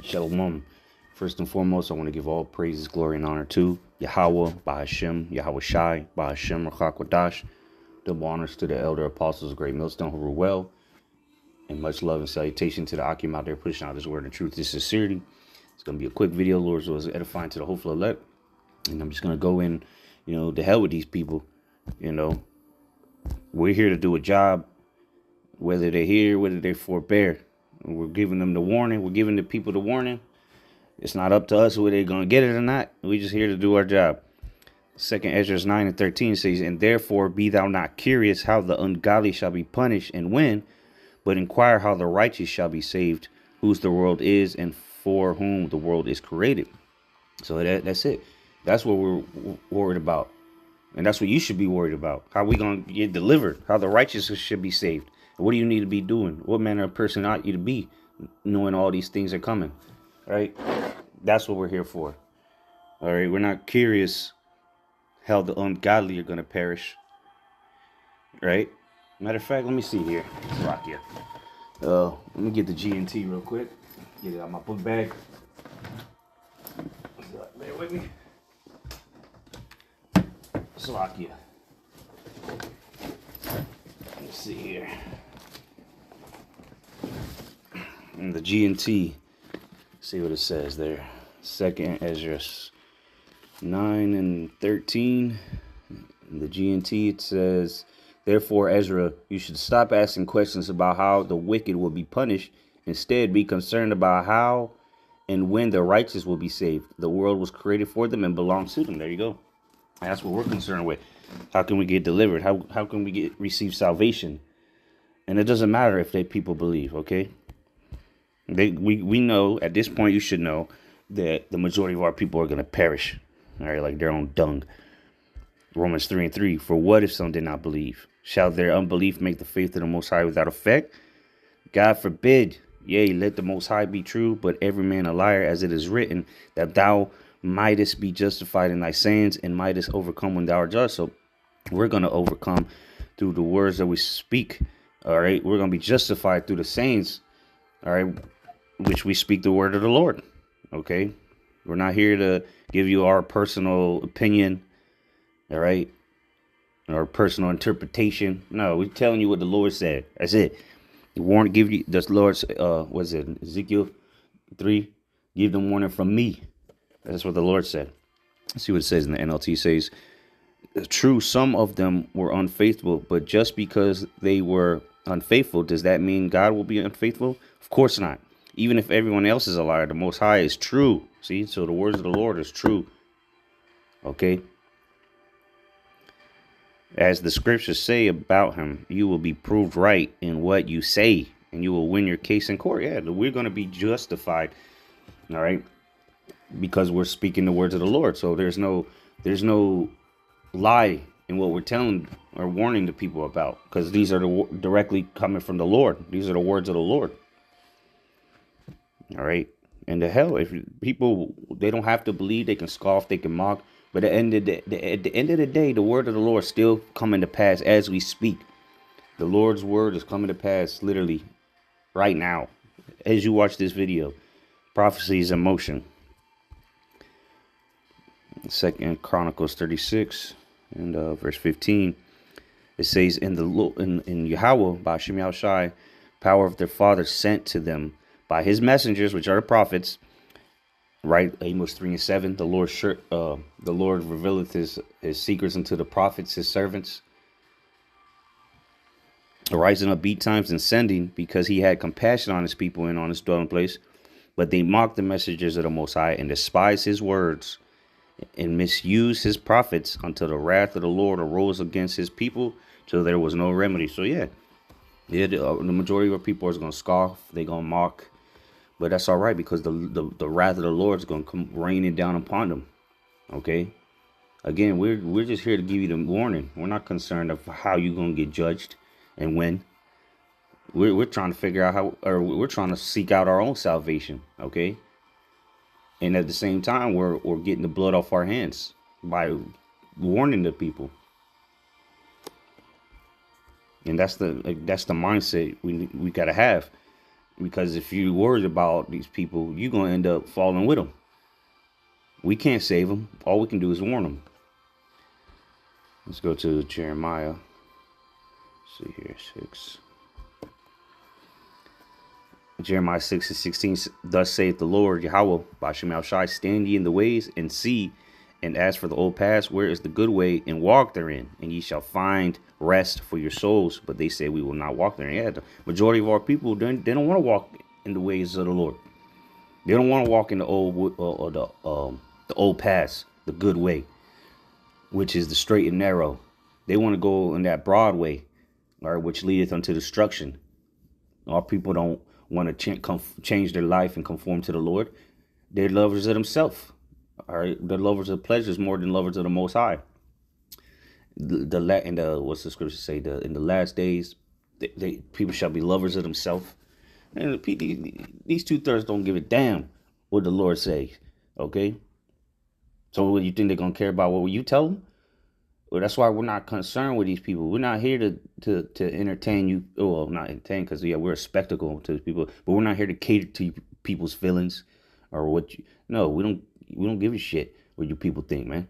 Shalom. First and foremost, I want to give all praises, glory, and honor to Yahweh, Bahashem, Yahweh Shai, Bahashem, Rachakwadash. Double honors to the elder apostles of Great Millstone who rule well. And much love and salutation to the Akim out there pushing out this word and truth and sincerity. It's going to be a quick video, Lord, so it's edifying to the hopeful elect. And I'm just going to go in, to hell with these people. We're here to do a job, whether they're here, whether they forbear. We're giving them the warning. We're giving the people the warning. It's not up to us whether they're going to get it or not. We're just here to do our job. 2nd Ezra 9:13 says, "And therefore be thou not curious how the ungodly shall be punished and when, but inquire how the righteous shall be saved, whose the world is and for whom the world is created." So that's it. That's what we're worried about. And that's what you should be worried about. How we going to get delivered. How the righteous should be saved. What do you need to be doing? What manner of person ought you to be, knowing all these things are coming? Right? That's what we're here for. All right? We're not curious how the ungodly are going to perish. Right? Matter of fact, let me see here. Let's rock here. Let me get the G&T real quick. Get it out of my book bag. Bear with me. Slovakia. Let's see here. And the G&T, see what it says there. 2nd Ezra 9:13. In the G&T, it says, "Therefore, Ezra, you should stop asking questions about how the wicked will be punished. Instead, be concerned about how and when the righteous will be saved. The world was created for them and belongs to them." There you go. That's what we're concerned with. How can we get delivered? How can we receive salvation? And it doesn't matter if people believe, okay? We know, at this point you should know, that the majority of our people are going to perish, all right, like their own dung. Romans 3:3, "For what if some did not believe? Shall their unbelief make the faith of the Most High without effect? God forbid. Yea, let the Most High be true, but every man a liar, as it is written, that thou mightest be justified in thy sayings and mightest overcome when thou art judged." So we're going to overcome through the words that we speak. All right. We're going to be justified through the sayings. All right. Which we speak the word of the Lord. Okay. We're not here to give you our personal opinion. All right. Or personal interpretation. No, we're telling you what the Lord said. That's it. The warning, give you the Lord's, was it Ezekiel 3? Give them warning from me. That's what the Lord said. Let's see what it says in the NLT. It says, "True, some of them were unfaithful, but just because they were unfaithful, does that mean God will be unfaithful? Of course not. Even if everyone else is a liar, the Most High is true." See, so the words of the Lord is true. Okay. As the scriptures say about him, you will be proved right in what you say, and you will win your case in court. Yeah, we're going to be justified. All right. Because we're speaking the words of the Lord. So there's no lie in what we're telling or warning the people about, because these are directly coming from the Lord. These are the words of the Lord. All right. And the hell, if people, they don't have to believe, they can scoff, they can mock. But at the end of the day, the word of the Lord still coming to pass as we speak. The Lord's word is coming to pass literally right now. As you watch this video, prophecy is in motion. 2nd Chronicles 36 and verse 15. It says, in Yahweh, by Hashem Yahweh Shai, power of their fathers sent to them by his messengers, which are the prophets. Right, Amos 3:7. The Lord revealeth his secrets unto the prophets, his servants, rising up beat times and sending, because he had compassion on his people and on his dwelling place. But they mocked the messengers of the Most High and despised his words and misused his prophets until the wrath of the Lord arose against his people till there was no remedy. So the majority of our people is going to scoff, they're going to mock, but that's all right, because the wrath of the Lord is going to come raining down upon them. Okay, again, we're just here to give you the warning. We're not concerned of how you're going to get judged and when. We're trying to figure out how, or we're trying to seek out our own salvation. Okay. And at the same time, we're getting the blood off our hands by warning the people. And that's the mindset we got to have. Because if you're worried about these people, you're going to end up falling with them. We can't save them. All we can do is warn them. Let's go to Jeremiah. Let's see here, 6. Jeremiah 6:16. Thus saith the Lord Yahweh, Bashem Shai, stand ye in the ways and see, and ask for the old paths, where is the good way, and walk therein, and ye shall find rest for your souls. But they say we will not walk therein. Yeah, the majority of our people, they don't want to walk in the ways of the Lord. They don't want to walk in the the old paths, the good way, which is the straight and narrow. They want to go in that broad way, all right, which leadeth unto destruction. Our people don't want to change their life and conform to the Lord. They're lovers of themselves. All right, they're lovers of pleasures more than lovers of the Most High. What's the scripture say? In the last days, people shall be lovers of themselves. And these 2/3 don't give a damn what the Lord says. Okay, so what, you think they're gonna care about what you tell them? Well, that's why we're not concerned with these people. We're not here to entertain you. Well, not entertain, because we're a spectacle to people. But we're not here to cater to people's feelings or what you. No, we don't give a shit what you people think, man.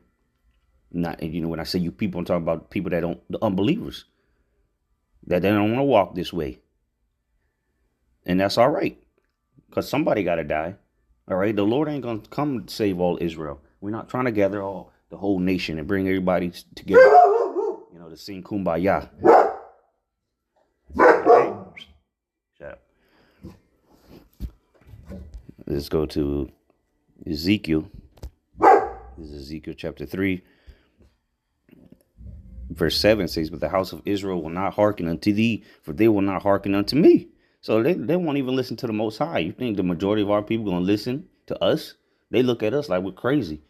Not, when I say you people, I'm talking about people the unbelievers, that they don't want to walk this way, and that's all right, because somebody got to die. All right, the Lord ain't gonna come save all Israel. We're not trying to gather the whole nation and bring everybody together, to sing Kumbaya. Okay. Shut up. Let's go to Ezekiel. This is Ezekiel chapter 3. Verse 7 says, but the house of Israel will not hearken unto thee, for they will not hearken unto me. So they won't even listen to the Most High. You think the majority of our people going to listen to us? They look at us like we're crazy.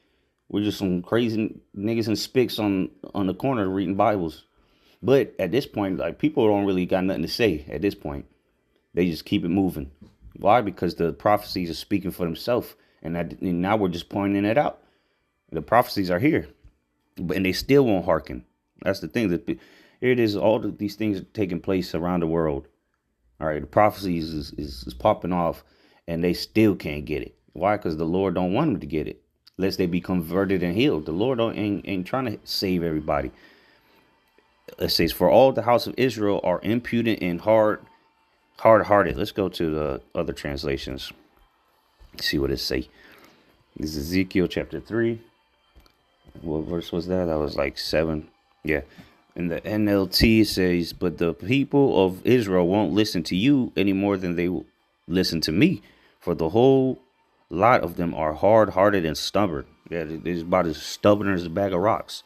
We're just some crazy niggas and spicks on the corner reading Bibles. But at this point, like, people don't really got nothing to say at this point. They just keep it moving. Why? Because the prophecies are speaking for themselves. And now we're just pointing it out. The prophecies are here. And they still won't hearken. That's the thing. That here it is. All these things are taking place around the world. All right. The prophecies is popping off. And they still can't get it. Why? Because the Lord don't want them to get it. Lest they be converted and healed. The Lord ain't trying to save everybody. It says, for all the house of Israel are impudent and hard-hearted. Let's go to the other translations. See what it say. This is Ezekiel chapter 3. What verse was that? That was like 7. Yeah. In the NLT it says, but the people of Israel won't listen to you any more than they will listen to me. For the whole lot of them are hard-hearted and stubborn. Yeah, they're about as stubborn as a bag of rocks.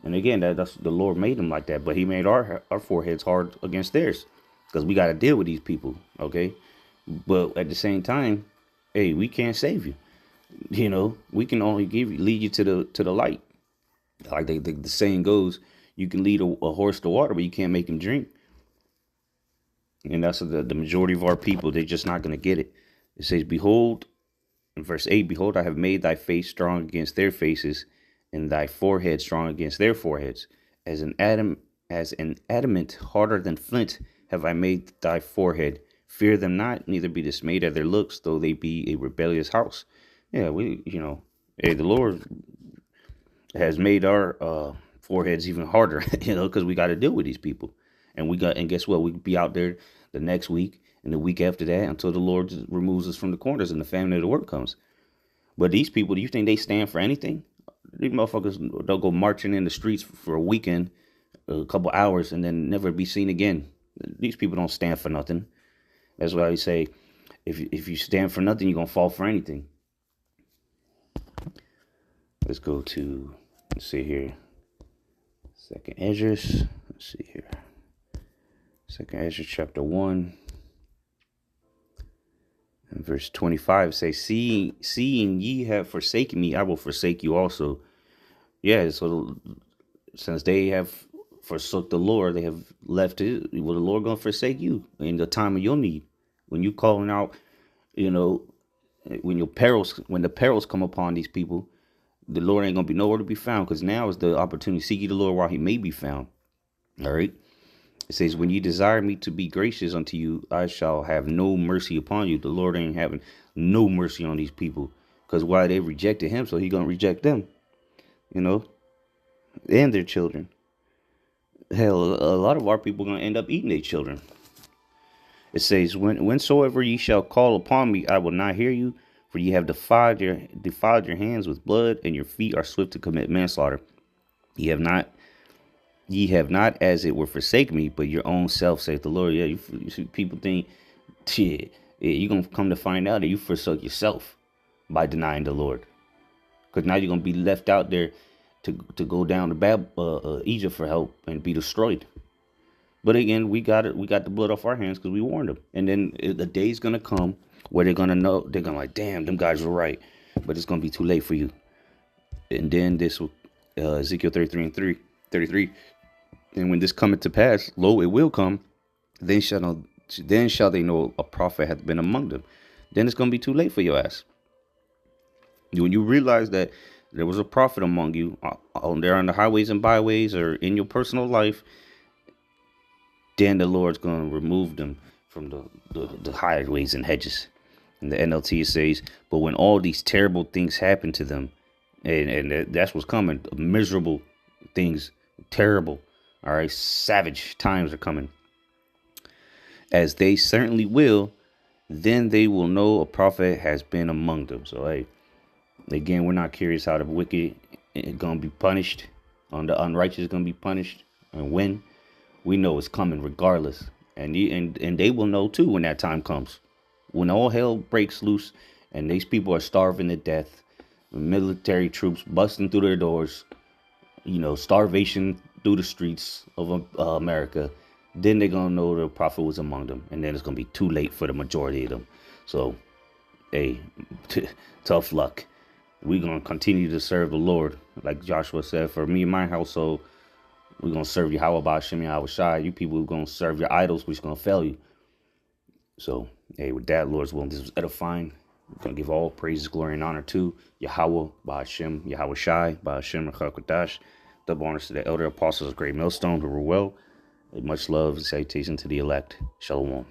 And again, that's the Lord made them like that. But he made our foreheads hard against theirs. Because we got to deal with these people, okay? But at the same time, hey, we can't save you. We can only lead you to the light. Like the saying goes, you can lead a horse to water, but you can't make him drink. And that's the majority of our people. They're just not going to get it. It says, behold, in verse 8, behold, I have made thy face strong against their faces, and thy forehead strong against their foreheads. As an adamant harder than flint have I made thy forehead. Fear them not, neither be dismayed at their looks, though they be a rebellious house. Yeah, hey, the Lord has made our foreheads even harder, because we got to deal with these people. And guess what? We be out there the next week and the week after that until the Lord removes us from the corners and the famine of the work comes. But these people, do you think they stand for anything? These motherfuckers, they'll go marching in the streets for a weekend, a couple hours, and then never be seen again. These people don't stand for nothing. That's why I say, if you stand for nothing, you're going to fall for anything. Let's go to, let's see here, Second Esdras. Let's see here. Second Esdras chapter 1. And verse 25 says, seeing ye have forsaken me, I will forsake you also. Yeah, so since they have forsook the Lord, they have left it. Well, the Lord gonna forsake you in the time of your need. When you calling out, when the perils come upon these people, the Lord ain't gonna be nowhere to be found, because now is the opportunity to seek ye the Lord while he may be found. All right. It says, when you desire me to be gracious unto you, I shall have no mercy upon you. The Lord ain't having no mercy on these people. Because why they rejected him, so he going to reject them, you know, and their children. Hell, a lot of our people going to end up eating their children. It says, whensoever ye shall call upon me, I will not hear you, for ye have defiled your hands with blood, and your feet are swift to commit manslaughter. Ye have not as it were forsaken me, but your own self, saith the Lord. Yeah, you see, people think, shit, yeah, you're going to come to find out that you forsook yourself by denying the Lord. Because now you're going to be left out there to go down to Egypt for help and be destroyed. But again, we got it. We got the blood off our hands because we warned them. And then the day's going to come where they're going to know. They're going to like, damn, them guys were right. But it's going to be too late for you. And then this will, Ezekiel 33. And when this cometh to pass, lo, it will come. Then shall they know a prophet hath been among them. Then it's going to be too late for your ass. When you realize that there was a prophet among you, there on the highways and byways or in your personal life, then the Lord's going to remove them from the highways and hedges. And the NLT says, but when all these terrible things happen to them, and that's what's coming, miserable things, terrible, all right, savage times are coming, as they certainly will, then they will know a prophet has been among them. So, hey, again, we're not curious how the wicked is going to be punished, on the unrighteous is going to be punished, and when. We know it's coming regardless. And they will know too when that time comes. When all hell breaks loose and these people are starving to death, military troops busting through their doors, starvation through the streets of America, then they're going to know the prophet was among them. And then it's going to be too late for the majority of them. So, hey, tough luck. We're going to continue to serve the Lord. Like Joshua said, for me and my household, we're going to serve Yahweh Ba'Shem Yahweh Shai. You people are going to serve your idols, which is going to fail you. So, hey, with that, Lord's willing, this was edifying. We're going to give all praises, glory, and honor to Yahweh Ba'Shem Yahweh Shai, Ba'Shem Rechakadash. Double honors to the elder apostles of Great Millstone who were well. And much love and salutation to the elect. Shalom.